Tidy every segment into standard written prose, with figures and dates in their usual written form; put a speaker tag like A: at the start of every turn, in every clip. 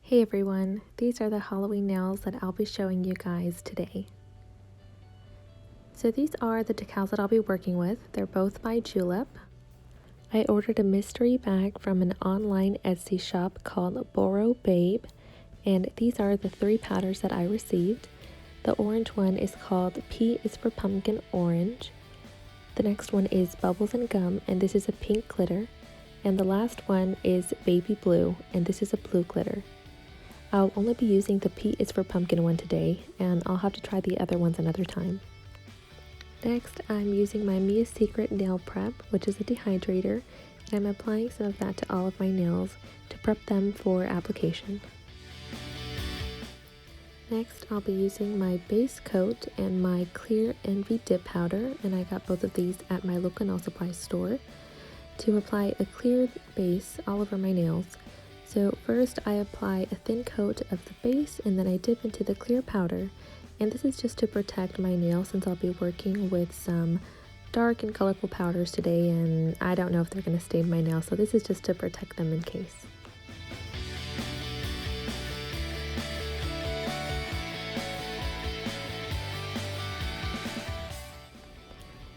A: Hey everyone, these are the Halloween nails that I'll be showing you guys today. So these are the decals that I'll be working with. They're both by Julep. I ordered a mystery bag from an online Etsy shop called Boro Babe, and these are the 3 powders that I received. The orange one is called P is for Pumpkin Orange. The next one is Bubbles and Gum, and this is a pink glitter. And the last one is Baby Blue, and this is a blue glitter. I'll only be using the P is for Pumpkin one today, and I'll have to try the other ones another time. Next, I'm using my Mia Secret Nail Prep, which is a dehydrator, and I'm applying some of that to all of my nails to prep them for application. Next, I'll be using my base coat and my clear Envy dip powder, and I got both of these at my local nail supply store, to apply a clear base all over my nails. So first I apply a thin coat of the base, and then I dip into the clear powder, and this is just to protect my nails since I'll be working with some dark and colorful powders today, and I don't know if they're going to stain my nails, so this is just to protect them in case.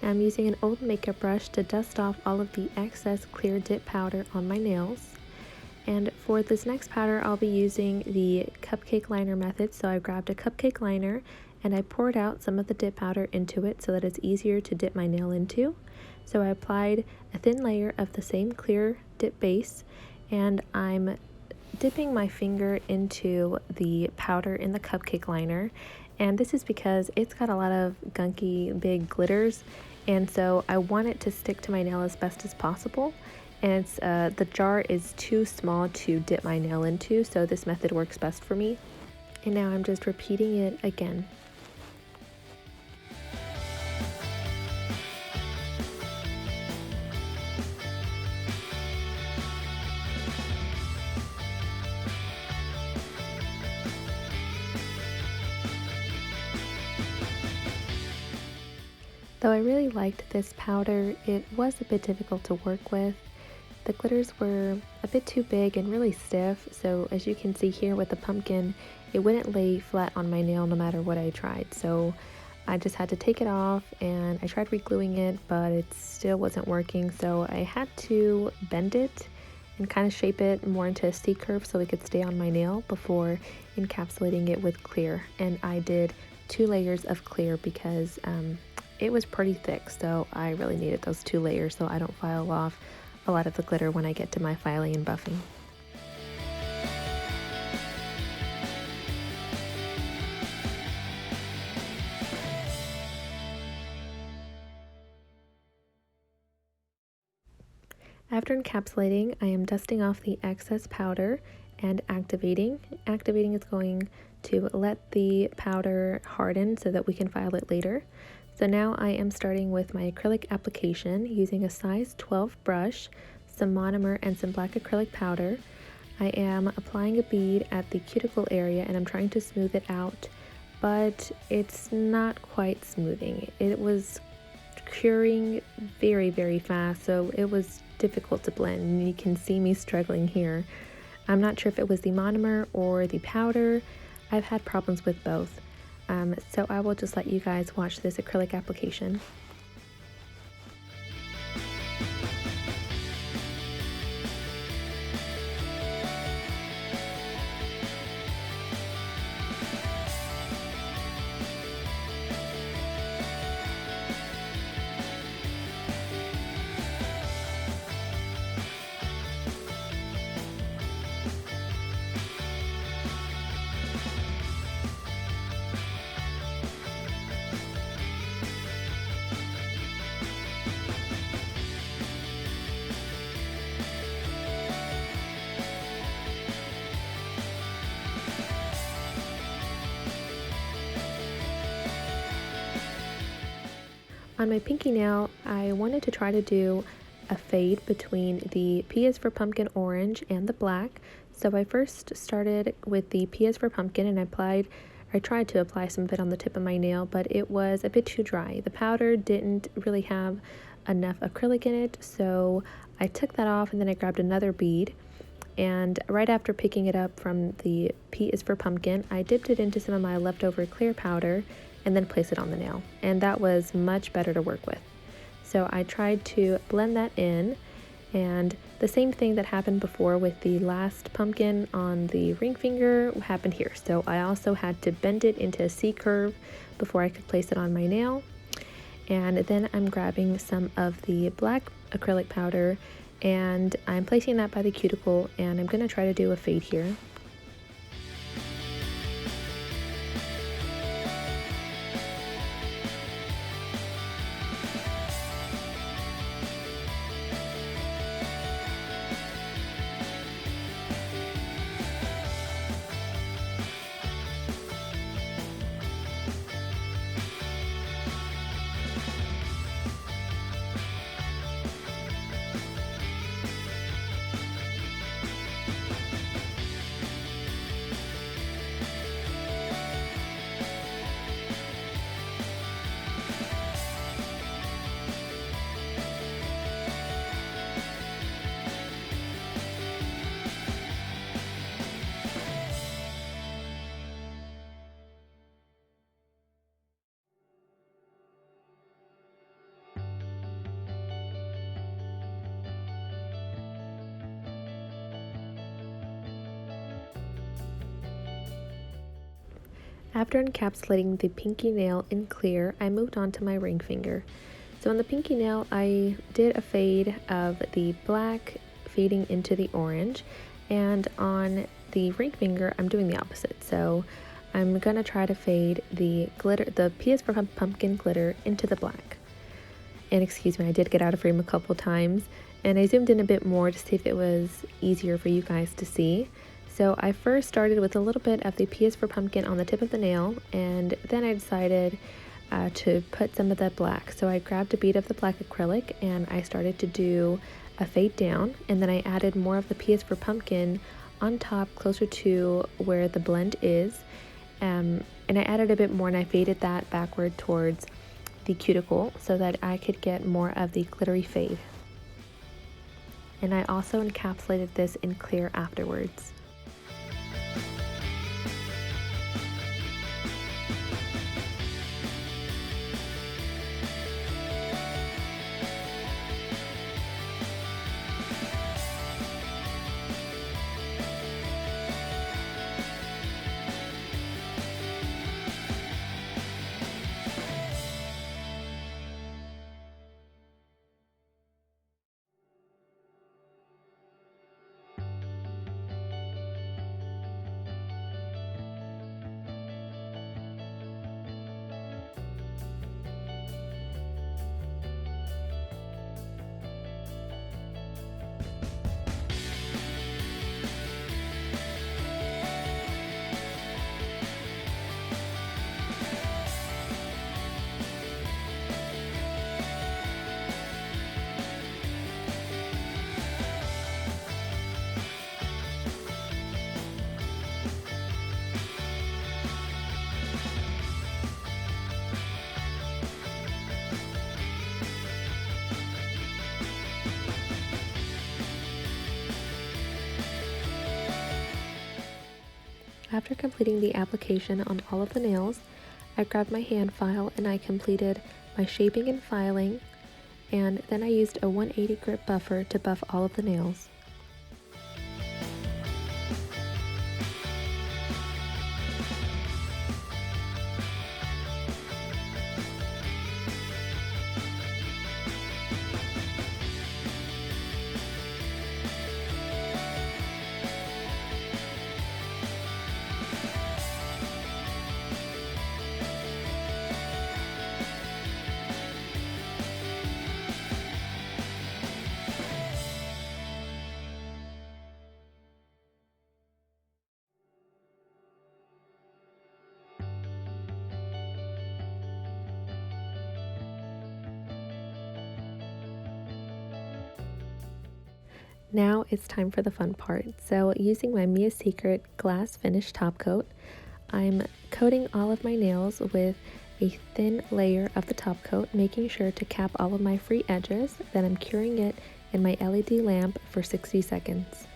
A: Now I'm using an old makeup brush to dust off all of the excess clear dip powder on my nails. And for this next powder, I'll be using the cupcake liner method. So I grabbed a cupcake liner and I poured out some of the dip powder into it so that it's easier to dip my nail into. So I applied a thin layer of the same clear dip base, and I'm dipping my finger into the powder in the cupcake liner. And this is because it's got a lot of gunky big glitters, and so I want it to stick to my nail as best as possible. And it's the jar is too small to dip my nail into, so this method works best for me. And now I'm just repeating it again. Though I really liked this powder, it was a bit difficult to work with. The glitters were a bit too big and really stiff, so as you can see here with the pumpkin, it wouldn't lay flat on my nail no matter what I tried. So I just had to take it off, and I tried re-gluing it, but it still wasn't working. So I had to bend it and kind of shape it more into a C curve so it could stay on my nail before encapsulating it with clear. And I did 2 layers of clear because it was pretty thick, so I really needed those 2 layers so I don't file off a lot of the glitter when I get to my filing and buffing. After encapsulating, I am dusting off the excess powder and activating. Activating is going to let the powder harden so that we can file it later. So now I am starting with my acrylic application using a size 12 brush, some monomer, and some black acrylic powder. I am applying a bead at the cuticle area and I'm trying to smooth it out, but it's not quite smoothing. It was curing very, very fast, so it was difficult to blend, and you can see me struggling here. I'm not sure if it was the monomer or the powder. I've had problems with both. So I will just let you guys watch this acrylic application. On my pinky nail, I wanted to try to do a fade between the P is for Pumpkin Orange and the black. So I first started with the P is for Pumpkin, and I tried to apply some of it on the tip of my nail, but it was a bit too dry. The powder didn't really have enough acrylic in it, so I took that off and then I grabbed another bead And right after picking it up from the P is for pumpkin, I dipped it into some of my leftover clear powder and then placed it on the nail. And that was much better to work with. So I tried to blend that in, and the same thing that happened before with the last pumpkin on the ring finger happened here. So I also had to bend it into a C curve before I could place it on my nail. And then I'm grabbing some of the black acrylic powder and I'm placing that by the cuticle, and I'm going to try to do a fade here. After encapsulating the pinky nail in clear, I moved on to my ring finger. So on the pinky nail, I did a fade of the black fading into the orange, and on the ring finger, I'm doing the opposite. So I'm gonna try to fade the glitter, the P is for pumpkin glitter, into the black. And excuse me, I did get out of frame a couple times, and I zoomed in a bit more to see if it was easier for you guys to see. So I first started with a little bit of the P is for pumpkin on the tip of the nail, and then I decided to put some of that black. So I grabbed a bead of the black acrylic and I started to do a fade down, and then I added more of the P is for pumpkin on top closer to where the blend is, and I added a bit more and I faded that backward towards the cuticle so that I could get more of the glittery fade. And I also encapsulated this in clear afterwards. After completing the application on all of the nails, I grabbed my hand file and I completed my shaping and filing, and then I used a 180 grit buffer to buff all of the nails. Now it's time for the fun part. So using my Mia Secret glass finish top coat, I'm coating all of my nails with a thin layer of the top coat, making sure to cap all of my free edges. Then I'm curing it in my LED lamp for 60 seconds.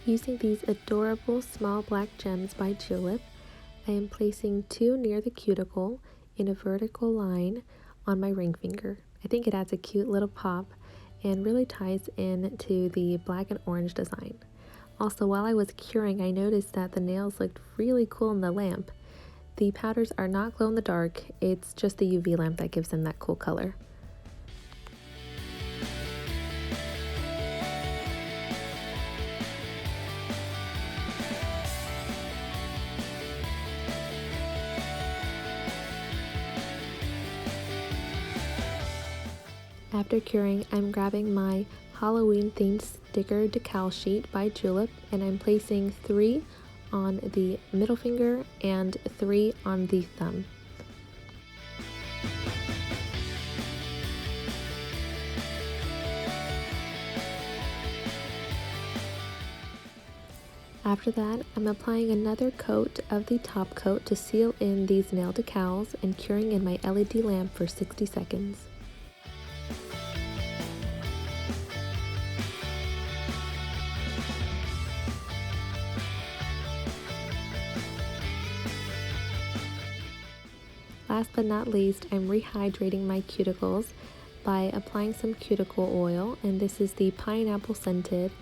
A: Using these adorable small black gems by Julep, I am placing 2 near the cuticle in a vertical line on my ring finger. I think it adds a cute little pop and really ties in to the black and orange design. Also, while I was curing, I noticed that the nails looked really cool in the lamp. The powders are not glow in the dark, it's just the UV lamp that gives them that cool color. After curing, I'm grabbing my Halloween themed sticker decal sheet by Julep and I'm placing 3 on the middle finger and 3 on the thumb. After that, I'm applying another coat of the top coat to seal in these nail decals and curing in my LED lamp for 60 seconds. Last but not least, I'm rehydrating my cuticles by applying some cuticle oil, and this is the pineapple scented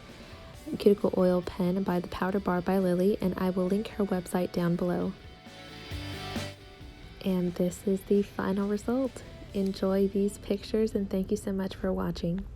A: cuticle oil pen by the Powder Bar by Lily, and I will link her website down below. And this is the final result. Enjoy these pictures and thank you so much for watching.